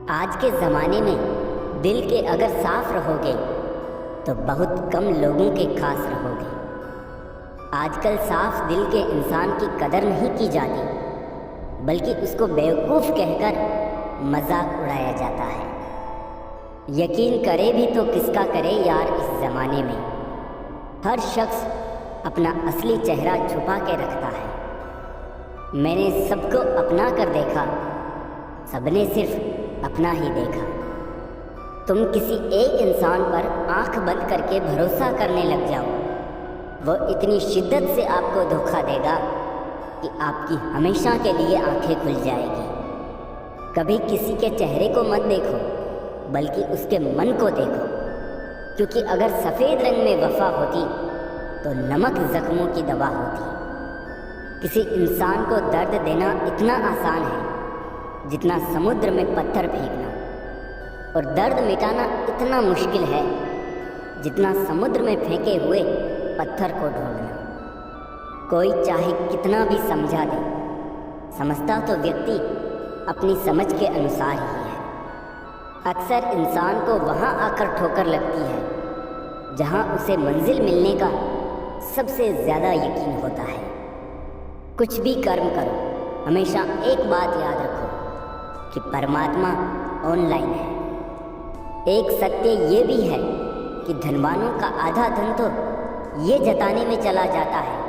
आज के ज़माने में दिल के अगर साफ रहोगे तो बहुत कम लोगों के खास रहोगे। आजकल साफ दिल के इंसान की कदर नहीं की जाती, बल्कि उसको बेवकूफ़ कहकर मजाक उड़ाया जाता है। यकीन करे भी तो किसका करे यार, इस ज़माने में हर शख्स अपना असली चेहरा छुपा के रखता है। मैंने सबको अपना कर देखा, सबने सिर्फ अपना ही देखा। तुम किसी एक इंसान पर आंख बंद करके भरोसा करने लग जाओ, वो इतनी शिद्दत से आपको धोखा देगा कि आपकी हमेशा के लिए आंखें खुल जाएगी। कभी किसी के चेहरे को मत देखो, बल्कि उसके मन को देखो, क्योंकि अगर सफ़ेद रंग में वफा होती तो नमक जख्मों की दवा होती। किसी इंसान को दर्द देना इतना आसान है जितना समुद्र में पत्थर फेंकना, और दर्द मिटाना इतना मुश्किल है जितना समुद्र में फेंके हुए पत्थर को ढूंढना। कोई चाहे कितना भी समझा दे, समझता तो व्यक्ति अपनी समझ के अनुसार ही है। अक्सर इंसान को वहाँ आकर ठोकर लगती है जहाँ उसे मंजिल मिलने का सबसे ज़्यादा यकीन होता है। कुछ भी कर्म करो, हमेशा एक बात याद रखो कि परमात्मा ऑनलाइन है। एक सत्य ये भी है कि धनवानों का आधा धन तो ये जताने में चला जाता है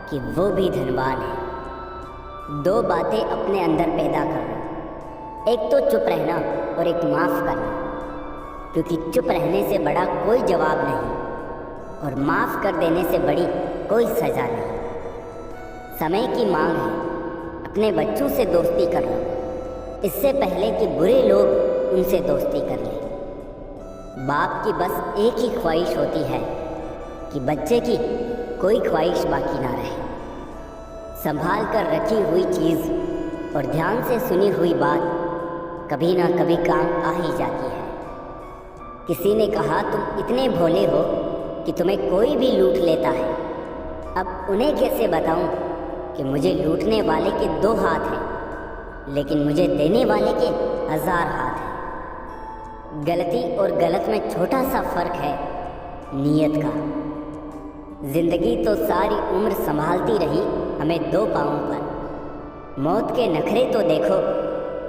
कि वो भी धनवान है। दो बातें अपने अंदर पैदा करना, एक तो चुप रहना और एक माफ़ करना, क्योंकि चुप रहने से बड़ा कोई जवाब नहीं और माफ़ कर देने से बड़ी कोई सज़ा नहीं। समय की मांग है, अपने बच्चों से दोस्ती कर लो इससे पहले कि बुरे लोग उनसे दोस्ती कर लें। बाप की बस एक ही ख्वाहिश होती है कि बच्चे की कोई ख्वाहिश बाकी ना रहे। संभाल कर रखी हुई चीज़ और ध्यान से सुनी हुई बात कभी ना कभी काम आ ही जाती है। किसी ने कहा तुम इतने भोले हो कि तुम्हें कोई भी लूट लेता है। अब उन्हें कैसे बताऊं कि मुझे लूटने वाले के 2 हाथ हैं, लेकिन मुझे देने वाले के 1000 हाथ हैं। गलती और गलत में छोटा सा फर्क है, नीयत का। जिंदगी तो सारी उम्र संभालती रही हमें 2 पाँव पर। मौत के नखरे तो देखो,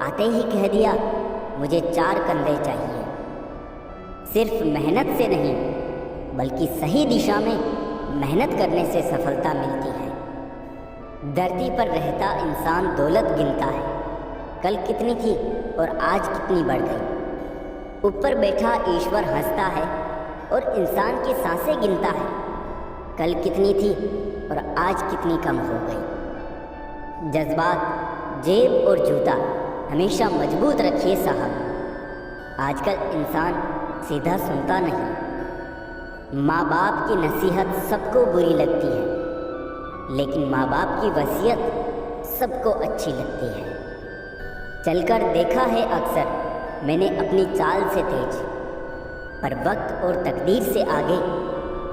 आते ही कह दिया मुझे 4 कंधे चाहिए। सिर्फ मेहनत से नहीं, बल्कि सही दिशा में मेहनत करने से सफलता मिलती है। धरती पर रहता इंसान दौलत गिनता है, कल कितनी थी और आज कितनी बढ़ गई। ऊपर बैठा ईश्वर हंसता है और इंसान की सांसें गिनता है, कल कितनी थी और आज कितनी कम हो गई। जज्बात, जेब और जूता हमेशा मजबूत रखिए साहब। आजकल इंसान सीधा सुनता नहीं। माँ बाप की नसीहत सबको बुरी लगती है, लेकिन माँ बाप की वसीयत सबको अच्छी लगती है। चलकर देखा है अक्सर मैंने अपनी चाल से तेज, पर वक्त और तकदीर से आगे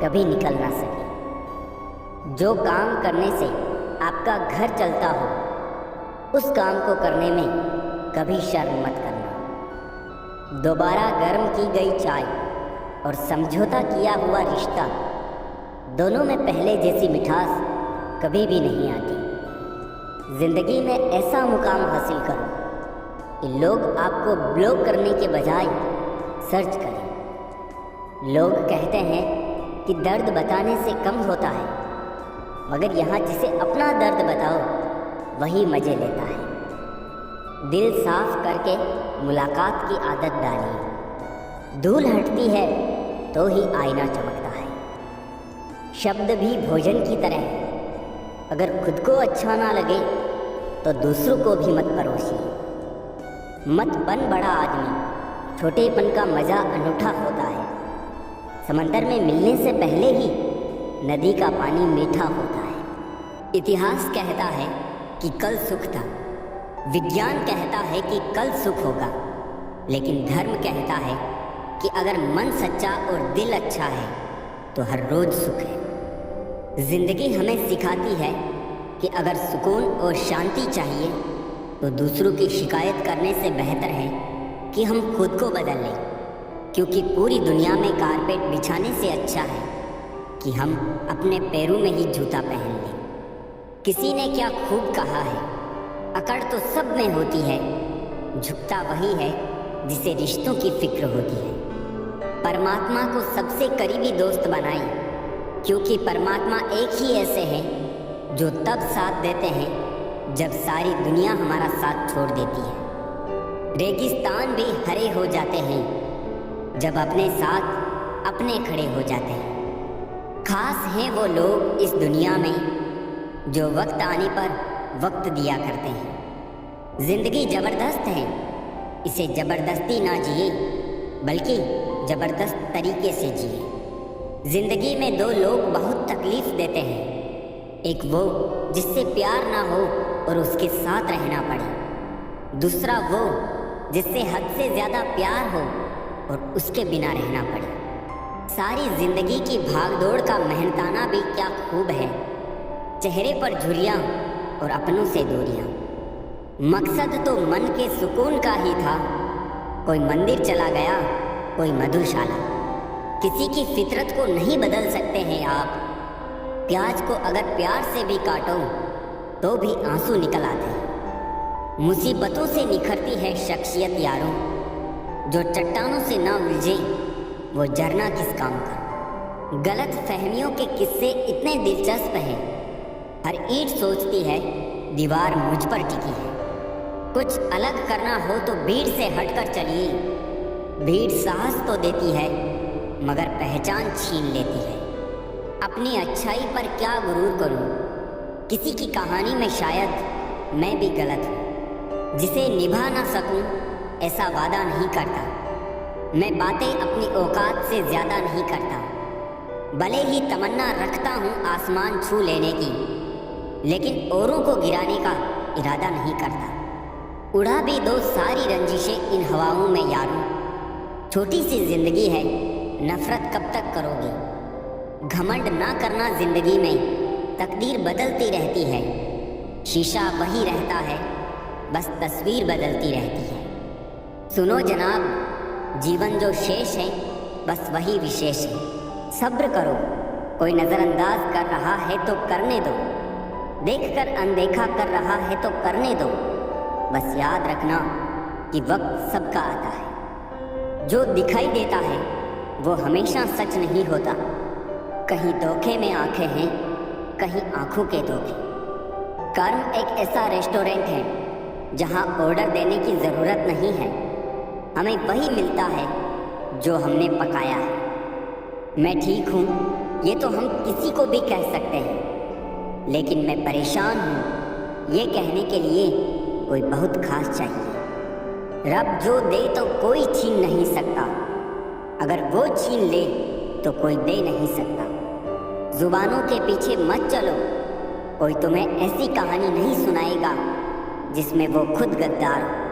कभी निकल ना सकी। जो काम करने से आपका घर चलता हो, उस काम को करने में कभी शर्म मत करना। दोबारा गर्म की गई चाय और समझौता किया हुआ रिश्ता, दोनों में पहले जैसी मिठास कभी भी नहीं आती। जिंदगी में ऐसा मुकाम हासिल करो कि लोग आपको ब्लॉक करने के बजाय सर्च करें। लोग कहते हैं कि दर्द बताने से कम होता है, मगर यहाँ जिसे अपना दर्द बताओ वही मज़े लेता है। दिल साफ करके मुलाकात की आदत डालिए। धूल हटती है तो ही आईना चमकता है। शब्द भी भोजन की तरह है, अगर खुद को अच्छा ना लगे तो दूसरों को भी मत परोसिए। मत बन बड़ा आदमी, छोटेपन का मज़ा अनूठा होता है। समंदर में मिलने से पहले ही नदी का पानी मीठा होता है। इतिहास कहता है कि कल सुख था, विज्ञान कहता है कि कल सुख होगा, लेकिन धर्म कहता है कि अगर मन सच्चा और दिल अच्छा है तो हर रोज़ सुख है। जिंदगी हमें सिखाती है कि अगर सुकून और शांति चाहिए तो दूसरों की शिकायत करने से बेहतर है कि हम खुद को बदल लें, क्योंकि पूरी दुनिया में कारपेट बिछाने से अच्छा है कि हम अपने पैरों में ही जूता पहन लें। किसी ने क्या खूब कहा है, अकड़ तो सब में होती है, झुकता वही है जिसे रिश्तों की फिक्र होती है। परमात्मा को सबसे करीबी दोस्त बनाएं, क्योंकि परमात्मा एक ही ऐसे हैं जो तब साथ देते हैं जब सारी दुनिया हमारा साथ छोड़ देती है। रेगिस्तान भी हरे हो जाते हैं जब अपने साथ अपने खड़े हो जाते हैं। खास हैं वो लोग इस दुनिया में जो वक्त आने पर वक्त दिया करते हैं। जिंदगी जबरदस्त है, इसे जबरदस्ती ना जिए बल्कि जबरदस्त तरीके से जिए। जिंदगी में दो लोग बहुत तकलीफ देते हैं, एक वो जिससे प्यार ना हो और उसके साथ रहना पड़े, दूसरा वो जिससे हद से ज़्यादा प्यार हो और उसके बिना रहना पड़े। सारी जिंदगी की भागदौड़ का मेहनताना भी क्या खूब है, चेहरे पर झुर्रियाँ और अपनों से दूरियाँ। मकसद तो मन के सुकून का ही था, कोई मंदिर चला गया, कोई मधुशाला। किसी की फितरत को नहीं बदल सकते हैं आप। प्याज को अगर प्यार से भी काटो तो भी आंसू निकल आते हैं। मुसीबतों से निखरती है शख्सियत यारों, जो चट्टानों से ना उलझे वो झरना किस काम का। गलत फहमियों के किस्से इतने दिलचस्प हैं, हर ईंट सोचती है दीवार मुझ पर टिकी है। कुछ अलग करना हो तो भीड़ से हटकर चलिए, भीड़ साहस तो देती है मगर पहचान छीन लेती है। अपनी अच्छाई पर क्या गुरूर करूं, किसी की कहानी में शायद मैं भी गलत हूं। जिसे निभा ना सकूं ऐसा वादा नहीं करता, मैं बातें अपनी औकात से ज़्यादा नहीं करता। भले ही तमन्ना रखता हूं आसमान छू लेने की, लेकिन औरों को गिराने का इरादा नहीं करता। उड़ा भी दो सारी रंजिशें इन हवाओं में यारों, छोटी सी जिंदगी है नफरत कब तक करोगे। घमंड ना करना जिंदगी में, तकदीर बदलती रहती है, शीशा वही रहता है बस तस्वीर बदलती रहती है। सुनो जनाब, जीवन जो शेष है बस वही विशेष है। सब्र करो, कोई नज़रअंदाज कर रहा है तो करने दो, देखकर अनदेखा कर रहा है तो करने दो। बस याद रखना कि वक्त सबका आता है, जो दिखाई देता है वो हमेशा सच नहीं होता। कहीं धोखे में आंखें हैं, कहीं आंखों के धोखे। कर्म एक ऐसा रेस्टोरेंट है जहां ऑर्डर देने की ज़रूरत नहीं है, हमें वही मिलता है जो हमने पकाया है। मैं ठीक हूँ ये तो हम किसी को भी कह सकते हैं, लेकिन मैं परेशान हूँ ये कहने के लिए कोई बहुत खास चाहिए। रब जो दे तो कोई छीन नहीं सकता, अगर वो छीन ले तो कोई दे नहीं सकता। जुबानों के पीछे मत चलो, कोई तुम्हें ऐसी कहानी नहीं सुनाएगा जिसमें वो खुद गद्दार हो।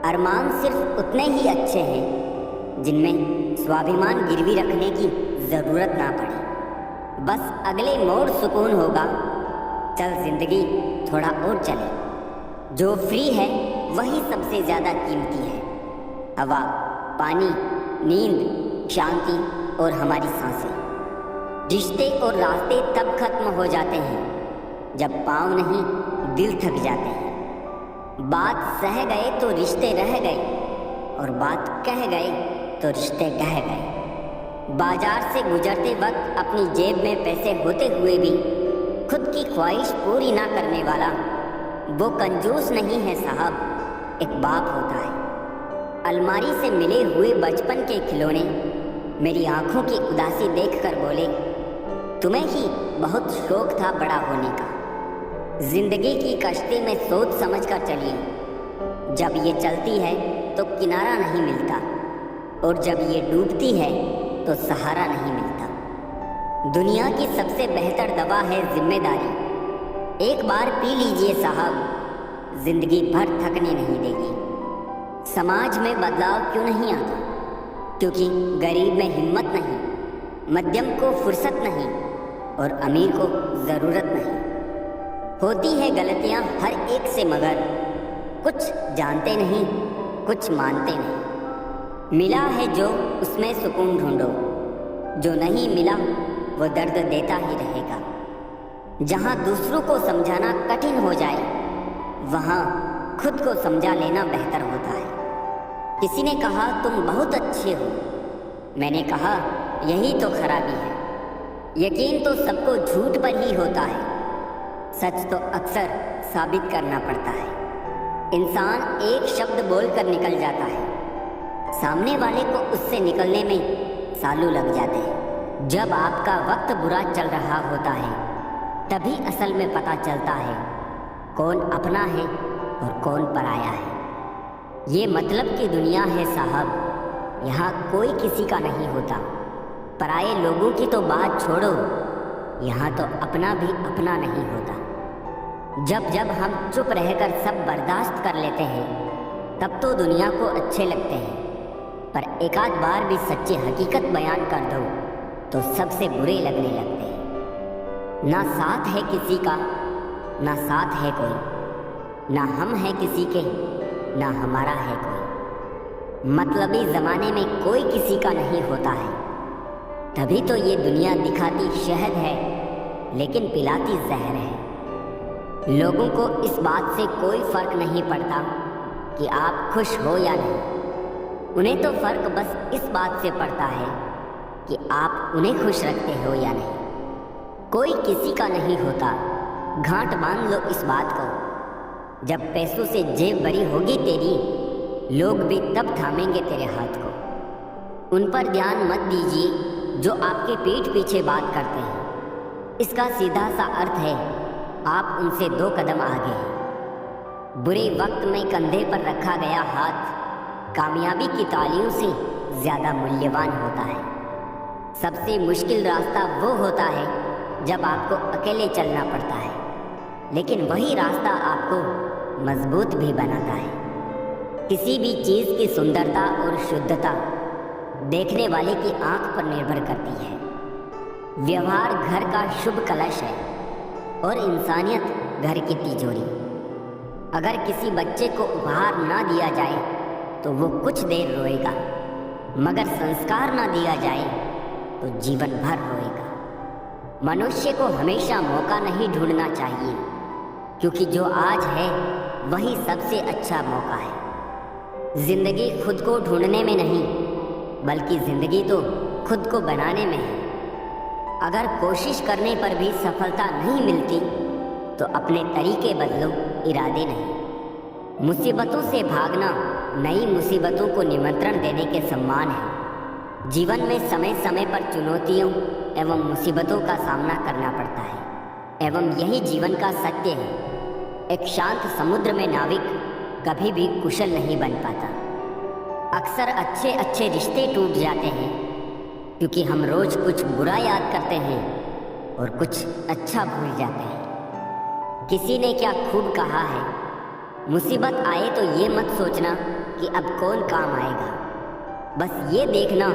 अरमान सिर्फ उतने ही अच्छे हैं जिनमें स्वाभिमान गिरवी रखने की ज़रूरत ना पड़े। बस अगले मोड़ सुकून होगा, चल जिंदगी थोड़ा और चले। जो फ्री है वही सबसे ज़्यादा कीमती है। हवा, पानी, नींद, शांति और हमारी सांसें। रिश्ते और रास्ते तब खत्म हो जाते हैं जब पाँव नहीं दिल थक जाते हैं। बात सह गए तो रिश्ते रह गए, और बात कह गए तो रिश्ते ढह गए। बाजार से गुजरते वक्त अपनी जेब में पैसे होते हुए भी खुद की ख्वाहिश पूरी ना करने वाला वो कंजूस नहीं है साहब, एक बाप होता है। अलमारी से मिले हुए बचपन के खिलौने मेरी आंखों की उदासी देखकर बोले, तुम्हें ही बहुत शौक था बड़ा होने का। जिंदगी की कश्ती में सोच समझ कर चलिए, जब ये चलती है तो किनारा नहीं मिलता, और जब ये डूबती है तो सहारा नहीं मिलता। दुनिया की सबसे बेहतर दवा है जिम्मेदारी। एक बार पी लीजिए साहब, जिंदगी भर थकने नहीं देगी। समाज में बदलाव क्यों नहीं आता? क्योंकि गरीब में हिम्मत नहीं, मध्यम को फुर्सत नहीं और अमीर को ज़रूरत नहीं। होती है गलतियां हर एक से, मगर कुछ जानते नहीं कुछ मानते नहीं। मिला है जो उसमें सुकून ढूंढो, जो नहीं मिला वो दर्द देता ही रहेगा। जहाँ दूसरों को समझाना कठिन हो जाए, वहाँ खुद को समझा लेना बेहतर होता है। किसी ने कहा तुम बहुत अच्छे हो, मैंने कहा यही तो खराबी है। यकीन तो सबको झूठ पर ही होता है, सच तो अक्सर साबित करना पड़ता है। इंसान एक शब्द बोलकर निकल जाता है, सामने वाले को उससे निकलने में सालों लग जाते हैं। जब आपका वक्त बुरा चल रहा होता है, तभी असल में पता चलता है कौन अपना है और कौन पराया है। ये मतलब की दुनिया है साहब, यहाँ कोई किसी का नहीं होता। पराये लोगों की तो बात छोड़ो, यहाँ तो अपना भी अपना नहीं होता। जब जब हम चुप रहकर सब बर्दाश्त कर लेते हैं, तब तो दुनिया को अच्छे लगते हैं, पर एक आध बार भी सच्ची हकीकत बयान कर दो तो सबसे बुरे लगने लगते हैं। ना साथ है किसी का, ना साथ है कोई, ना हम है किसी के, ना हमारा है कोई। मतलबी ज़माने में कोई किसी का नहीं होता है। तभी तो ये दुनिया दिखाती शहद है, लेकिन पिलाती जहर है। लोगों को इस बात से कोई फर्क नहीं पड़ता कि आप खुश हो या नहीं। उन्हें तो फर्क बस इस बात से पड़ता है कि आप उन्हें खुश रखते हो या नहीं। कोई किसी का नहीं होता, गांठ बांध लो इस बात को। जब पैसों से जेब भरी होगी तेरी, लोग भी तब थामेंगे तेरे हाथ को। उन पर ध्यान मत दीजिए जो आपके पीठ पीछे बात करते हैं। इसका सीधा सा अर्थ है आप उनसे 2 कदम आगे हैं। बुरे वक्त में कंधे पर रखा गया हाथ कामयाबी की तालियों से ज़्यादा मूल्यवान होता है। सबसे मुश्किल रास्ता वो होता है जब आपको अकेले चलना पड़ता है, लेकिन वही रास्ता आपको मजबूत भी बनाता है। किसी भी चीज़ की सुंदरता और शुद्धता देखने वाले की आंख पर निर्भर करती है। व्यवहार घर का शुभ कलश है और इंसानियत घर की तिजोरी। अगर किसी बच्चे को उपहार ना दिया जाए तो वो कुछ देर रोएगा, मगर संस्कार ना दिया जाए तो जीवन भर रोएगा। मनुष्य को हमेशा मौका नहीं ढूंढना चाहिए, क्योंकि जो आज है वही सबसे अच्छा मौका है। जिंदगी खुद को ढूंढने में नहीं, बल्कि जिंदगी तो खुद को बनाने में है। अगर कोशिश करने पर भी सफलता नहीं मिलती तो अपने तरीके बदलो, इरादे नहीं। मुसीबतों से भागना नई मुसीबतों को निमंत्रण देने के समान है। जीवन में समय समय पर चुनौतियों एवं मुसीबतों का सामना करना पड़ता है, एवं यही जीवन का सत्य है। एक शांत समुद्र में नाविक कभी भी कुशल नहीं बन पाता। अक्सर अच्छे अच्छे रिश्ते टूट जाते हैं क्योंकि हम रोज कुछ बुरा याद करते हैं और कुछ अच्छा भूल जाते हैं। किसी ने क्या खूब कहा है, मुसीबत आए तो ये मत सोचना कि अब कौन काम आएगा, बस ये देखना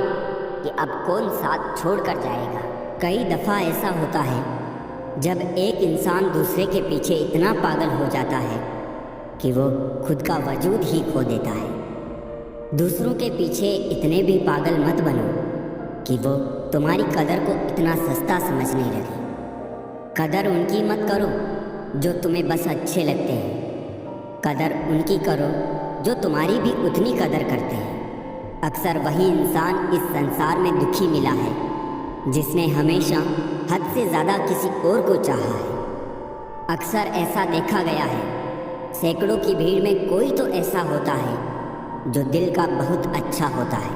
कि अब कौन साथ छोड़ कर जाएगा। कई दफ़ा ऐसा होता है जब एक इंसान दूसरे के पीछे इतना पागल हो जाता है कि वो खुद का वजूद ही खो देता है। दूसरों के पीछे इतने भी पागल मत बनो कि वो तुम्हारी कदर को इतना सस्ता समझने लगे। कदर उनकी मत करो जो तुम्हें बस अच्छे लगते हैं, कदर उनकी करो जो तुम्हारी भी उतनी कदर करते हैं। अक्सर वही इंसान इस संसार में दुखी मिला है जिसने हमेशा हद से ज़्यादा किसी और को चाहा है। अक्सर ऐसा देखा गया है, सैकड़ों की भीड़ में कोई तो ऐसा होता है जो दिल का बहुत अच्छा होता है,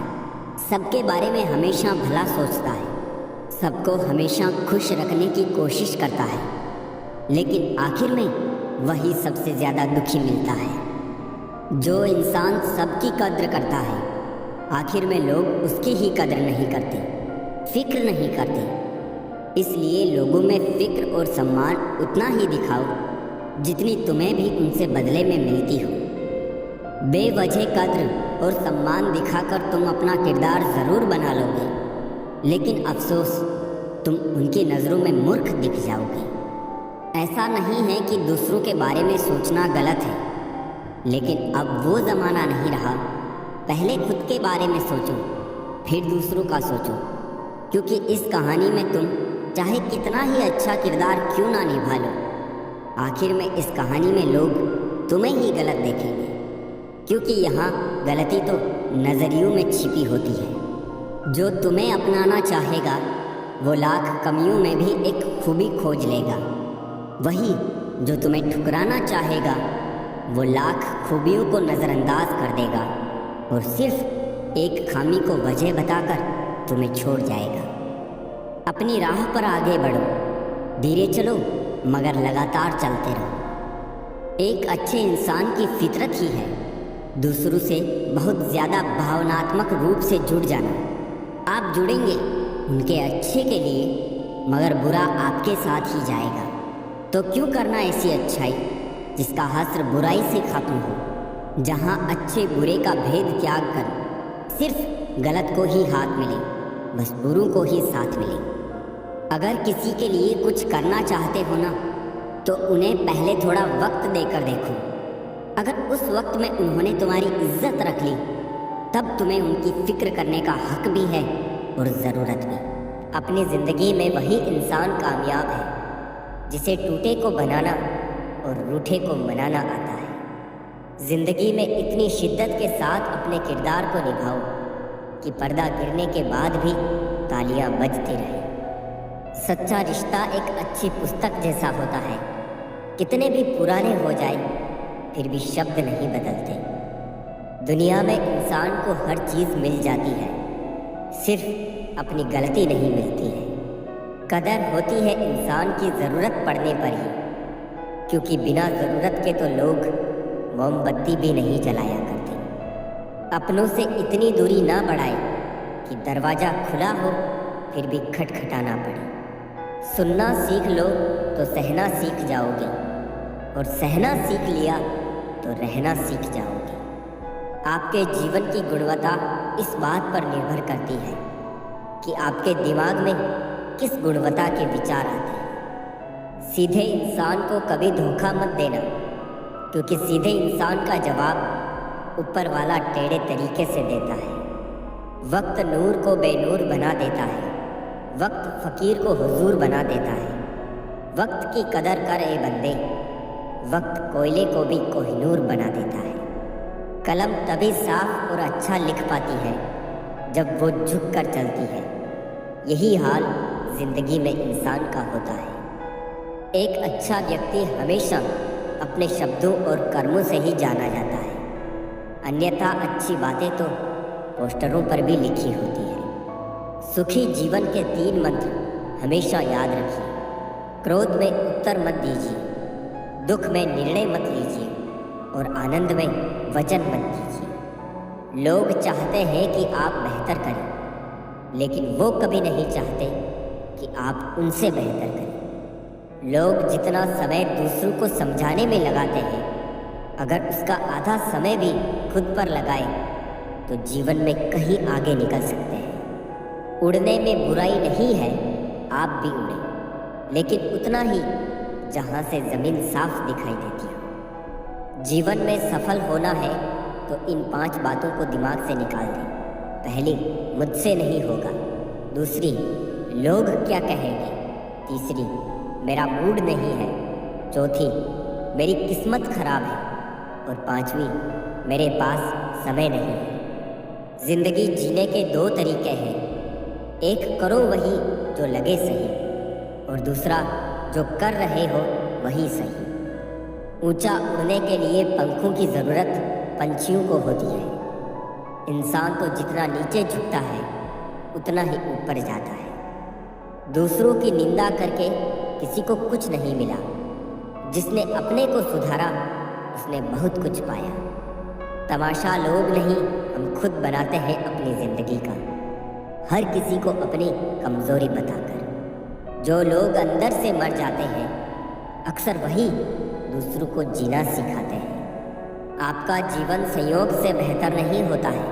सबके बारे में हमेशा भला सोचता है, सबको हमेशा खुश रखने की कोशिश करता है, लेकिन आखिर में वही सबसे ज़्यादा दुखी मिलता है। जो इंसान सबकी कद्र करता है, आखिर में लोग उसकी ही कद्र नहीं करते, फिक्र नहीं करते। इसलिए लोगों में फिक्र और सम्मान उतना ही दिखाओ जितनी तुम्हें भी उनसे बदले में मिलती हो। बेवजह कद्र और सम्मान दिखाकर तुम अपना किरदार ज़रूर बना लोगे, लेकिन अफसोस तुम उनकी नज़रों में मूर्ख दिख जाओगे। ऐसा नहीं है कि दूसरों के बारे में सोचना गलत है, लेकिन अब वो ज़माना नहीं रहा। पहले खुद के बारे में सोचो, फिर दूसरों का सोचो, क्योंकि इस कहानी में तुम चाहे कितना ही अच्छा किरदार क्यों ना निभा लो, आखिर में इस कहानी में लोग तुम्हें ही गलत देखेंगे, क्योंकि यहाँ गलती तो नज़रियों में छिपी होती है। जो तुम्हें अपनाना चाहेगा वो लाख कमियों में भी एक खूबी खोज लेगा, वही जो तुम्हें ठुकराना चाहेगा वो लाख खूबियों को नज़रअंदाज कर देगा और सिर्फ एक खामी को वजह बताकर तुम्हें छोड़ जाएगा। अपनी राह पर आगे बढ़ो, धीरे चलो मगर लगातार चलते रहो। एक अच्छे इंसान की फितरत ही है दूसरों से बहुत ज़्यादा भावनात्मक रूप से जुड़ जाना। आप जुड़ेंगे उनके अच्छे के लिए, मगर बुरा आपके साथ ही जाएगा। तो क्यों करना ऐसी अच्छाई जिसका हस्र बुराई से खत्म हो, जहाँ अच्छे बुरे का भेद त्याग कर सिर्फ गलत को ही हाथ मिले, बस बुरों को ही साथ मिले। अगर किसी के लिए कुछ करना चाहते हो ना, तो उन्हें पहले थोड़ा वक्त देकर देखो। अगर उस वक्त में उन्होंने तुम्हारी इज्जत रख ली, तब तुम्हें उनकी फिक्र करने का हक भी है और ज़रूरत भी। अपनी ज़िंदगी में वही इंसान कामयाब है जिसे टूटे को बनाना और रूठे को मनाना आता है। ज़िंदगी में इतनी शिद्दत के साथ अपने किरदार को निभाओ कि पर्दा गिरने के बाद भी तालियां बजती रहें। सच्चा रिश्ता एक अच्छी पुस्तक जैसा होता है, कितने भी पुराने हो जाए फिर भी शब्द नहीं बदलते। दुनिया में इंसान को हर चीज़ मिल जाती है, सिर्फ अपनी गलती नहीं मिलती है। कदर होती है इंसान की ज़रूरत पड़ने पर ही, क्योंकि बिना ज़रूरत के तो लोग मोमबत्ती भी नहीं जलाया करते। अपनों से इतनी दूरी ना बढ़ाए कि दरवाज़ा खुला हो फिर भी खटखटाना पड़े। सुनना सीख लो तो सहना सीख जाओगे, और सहना सीख लिया तो रहना सीख जाओगे। आपके जीवन की गुणवत्ता इस बात पर निर्भर करती है कि आपके दिमाग में किस गुणवत्ता के विचार आते हैं। सीधे इंसान को कभी धोखा मत देना, क्योंकि सीधे इंसान का जवाब ऊपर वाला टेढ़े तरीके से देता है। वक्त नूर को बेनूर बना देता है, वक्त फ़कीर को हुजूर बना देता है। वक्त की कदर कर ए बंदे, वक्त कोयले को भी कोहिनूर बना देता है। कलम तभी साफ और अच्छा लिख पाती है जब वो झुक कर चलती है। यही हाल जिंदगी में इंसान का होता है। एक अच्छा व्यक्ति हमेशा अपने शब्दों और कर्मों से ही जाना जाता है, अन्यथा अच्छी बातें तो पोस्टरों पर भी लिखी होती है। सुखी जीवन के 3 मंत्र हमेशा याद रखिए। क्रोध में उत्तर मत दीजिए, दुख में निर्णय मत लीजिए और आनंद में वचन मत दीजिए। लोग चाहते हैं कि आप बेहतर करें, लेकिन वो कभी नहीं चाहते कि आप उनसे बेहतर करें। लोग जितना समय दूसरों को समझाने में लगाते हैं, अगर उसका आधा समय भी खुद पर लगाए तो जीवन में कहीं आगे निकल सकते हैं। उड़ने में बुराई नहीं है, आप भी उड़ें, लेकिन उतना ही जहाँ से ज़मीन साफ दिखाई देती हो। जीवन में सफल होना है तो इन 5 बातों को दिमाग से निकाल दें। पहली, मुझसे नहीं होगा। दूसरी, लोग क्या कहेंगे। तीसरी, मेरा मूड नहीं है। चौथी, मेरी किस्मत खराब है। और 5वीं, मेरे पास समय नहीं है। जिंदगी जीने के 2 तरीके हैं, एक करो वही जो लगे सही, और दूसरा जो कर रहे हो वही सही। ऊंचा उड़ने के लिए पंखों की ज़रूरत पंछियों को होती है। इंसान तो जितना नीचे झुकता है उतना ही ऊपर जाता है। दूसरों की निंदा करके किसी को कुछ नहीं मिला। जिसने अपने को सुधारा उसने बहुत कुछ पाया। तमाशा लोग नहीं, हम खुद बनाते हैं अपनी ज़िंदगी का, हर किसी को अपनी कमज़ोरी बताकर। जो लोग अंदर से मर जाते हैं अक्सर वही दूसरों को जीना सिखाते हैं। आपका जीवन संयोग से बेहतर नहीं होता है,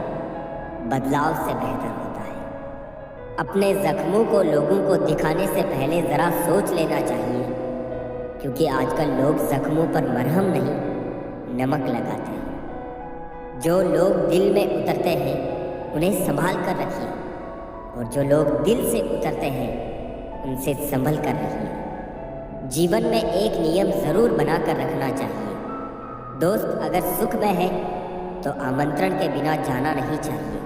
बदलाव से बेहतर होता है। अपने जख्मों को लोगों को दिखाने से पहले ज़रा सोच लेना चाहिए, क्योंकि आजकल लोग जख्मों पर मरहम नहीं नमक लगाते हैं। जो लोग दिल में उतरते हैं उन्हें संभाल कर रखिए, और जो लोग दिल से उतरते हैं उनसे संभल कर रखिए। जीवन में एक नियम ज़रूर बना कर रखना चाहिए, दोस्त अगर सुख में है तो आमंत्रण के बिना जाना नहीं चाहिए।